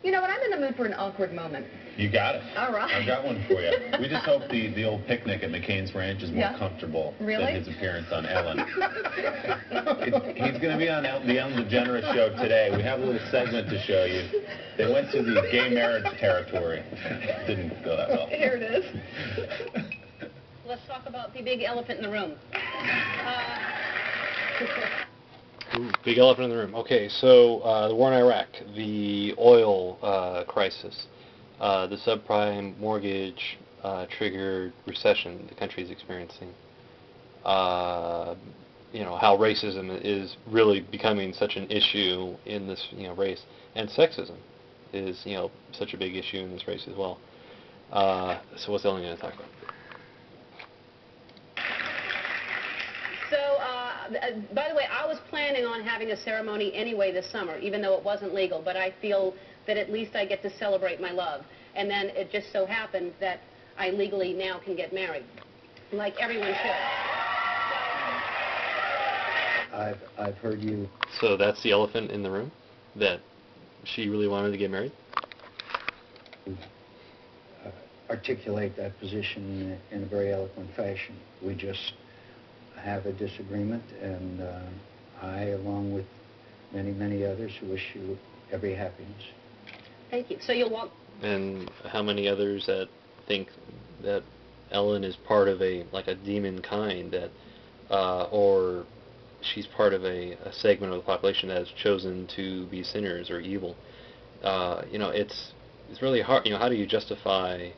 You know what? I'm in the mood for an awkward moment. You got it. All right. I've got one for you. We just hope the old picnic at McCain's Ranch is more comfortable than his appearance on Ellen. He's going to be on the Ellen Degeneres Show today. We have a little segment to show you. They went to the gay marriage territory. Didn't go that well. Here it is. Let's talk about the big elephant in the room. Ooh, big elephant in the room. Okay, so the war in Iraq, the oil crisis, the subprime mortgage triggered recession the country is experiencing. You know, how racism is really becoming such an issue in this, race, and sexism is, such a big issue in this race as well. So what's Ellen going to talk about? By the way, I was planning on having a ceremony anyway this summer, even though it wasn't legal, but I feel that at least I get to celebrate my love. And then it just so happened that I legally now can get married, like everyone should. I've heard you. So that's the elephant in the room? That she really wanted to get married? Articulate that position in a very eloquent fashion. We just have a disagreement, and I, along with many, many others, wish you every happiness. Thank you. So you'll walk... And how many others that think that Ellen is part of a demon kind, that, or she's part of a segment of the population that has chosen to be sinners or evil? It's really hard. How do you justify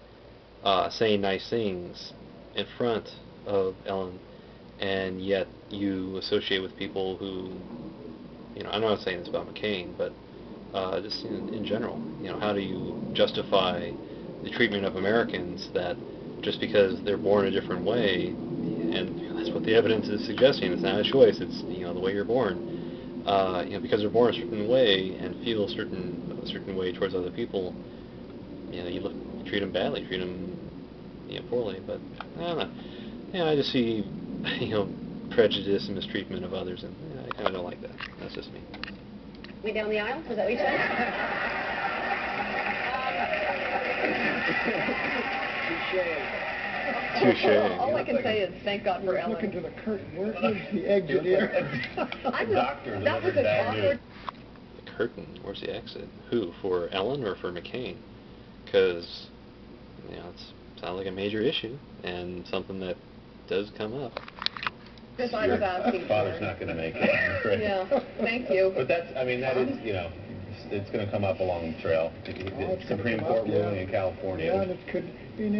saying nice things in front of Ellen, and yet you associate with people who, I'm not saying this about McCain, but just in general, how do you justify the treatment of Americans that just because they're born a different way, and that's what the evidence is suggesting, it's not a choice, it's, the way you're born, because they're born a certain way and feel a certain way towards other people, you treat them badly, treat them, poorly, but I don't know. I just see, prejudice and mistreatment of others, and I kind of don't like that. That's just me. We down the aisle? Is that what you said? Touche. All I can say is thank God for Ellen. Look into the curtain. Where is the exit here? That was an awkward... The curtain? Where's the exit? Who? For Ellen or for McCain? Because, it sounds like a major issue and something that does come up. Because I was asking Father's not going to make it, I'm afraid. Yeah, thank you. But that is, it's going to come up along the trail. The Supreme Court ruling in California. Yeah, and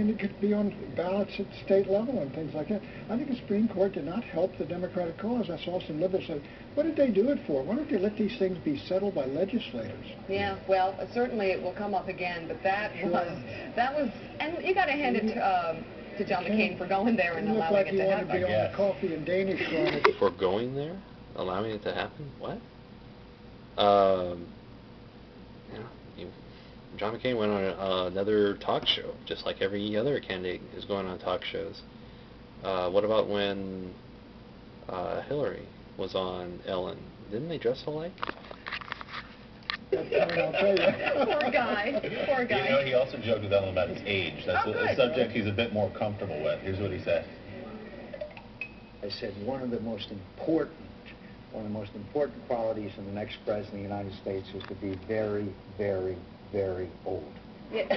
it could be on ballots at state level and things like that. I think the Supreme Court did not help the Democratic cause. I saw some liberals say, what did they do it for? Why don't they let these things be settled by legislators? Yeah, well, certainly it will come up again, but that was, and you got to hand it to John McCain for going there and allowing it to happen. Be on the coffee and Danish run. For going there? Allowing it to happen? What? John McCain went on another talk show, just like every other candidate is going on talk shows. What about when Hillary was on Ellen? Didn't they dress alike? I'll tell you. Poor guy. Poor guy. He also joked with Ellen about his age. That's a subject he's a bit more comfortable with. Here's what he said. I said one of the most important qualities in the next president of the United States is to be very, very, very old. Yeah.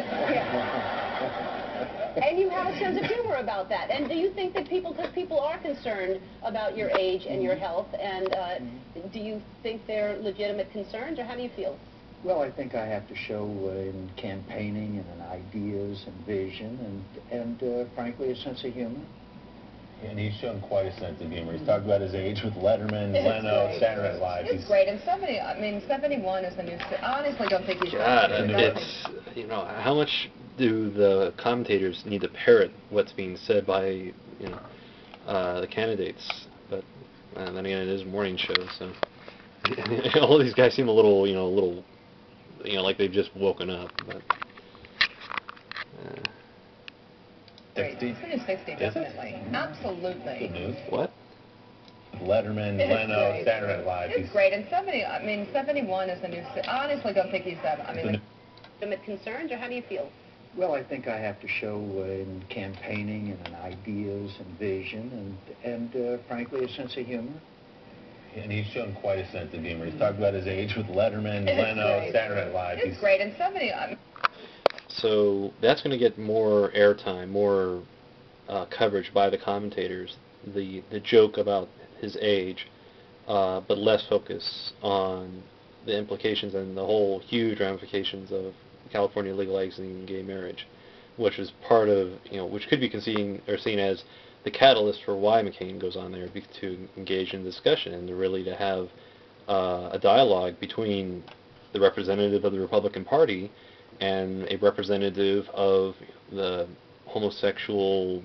And you have a sense of humor about that. And do you think that because people are concerned about your age and your health, and do you think they're legitimate concerns, or how do you feel? Well, I think I have to show in campaigning and in ideas and vision and frankly, a sense of humor. And he's shown quite a sense of humor. He's talked about his age with Letterman, Leno, Saturday Night Live. It's great. And 71 is the new... I honestly don't think he's... God, it's, how much do the commentators need to parrot what's being said by, the candidates? But then again, it is a morning show, so... all these guys seem a little, like they've just woken up, but... 60? It's going to 60, definitely. Absolutely. Good news. What? Letterman, Leno, Saturday Night Live. It's great. And 71 is the new... I honestly don't think he's that... legitimate concerns, or how do you feel? Well, I think I have to show in campaigning and in ideas and vision and frankly, a sense of humor. And he's shown quite a sense of humor. He's talked about his age with Letterman, Leno, Saturday Night Live. It's great, and somebody... So that's going to get more airtime, more coverage by the commentators, the joke about his age, but less focus on the implications and the whole huge ramifications of California legalizing gay marriage, which is part of, which could be seen as the catalyst for why McCain goes on there, to engage in discussion and to have a dialogue between the representative of the Republican Party and a representative of the homosexual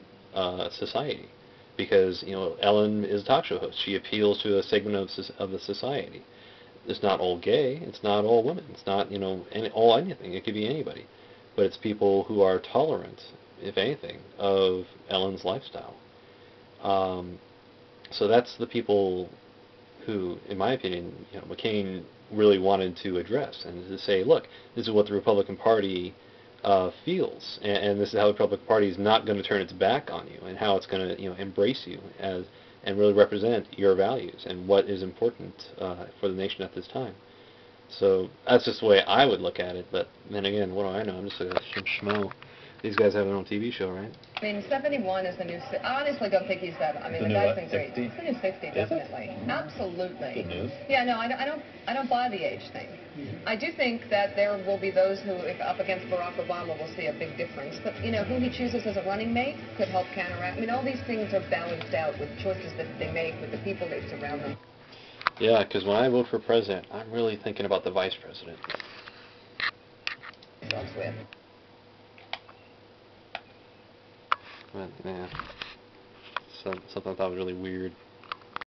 society. Because, Ellen is a talk show host. She appeals to a segment of the society. It's not all gay. It's not all women. It's not, all anything. It could be anybody. But it's people who are tolerant, if anything, of Ellen's lifestyle. So that's the people who, in my opinion, McCain really wanted to address, and to say, look, this is what the Republican Party feels, and this is how the Republican Party is not going to turn its back on you, and how it's going to, embrace you and really represent your values and what is important for the nation at this time. So that's just the way I would look at it. But then again, what do I know? I'm just a schmo. These guys have their own TV show, right? I mean, 71 is the new... I honestly don't think he's that... I mean, the guy's been great. It's the new 60, definitely. Absolutely. Good news. Yeah, no, I don't buy the age thing. I do think that there will be those who, if up against Barack Obama, will see a big difference. But, who he chooses as a running mate could help counteract. I mean, all these things are balanced out with choices that they make, with the people they surround them. Yeah, because when I vote for president, I'm really thinking about the vice president. Sounds weird. But, yeah, something I thought was really weird.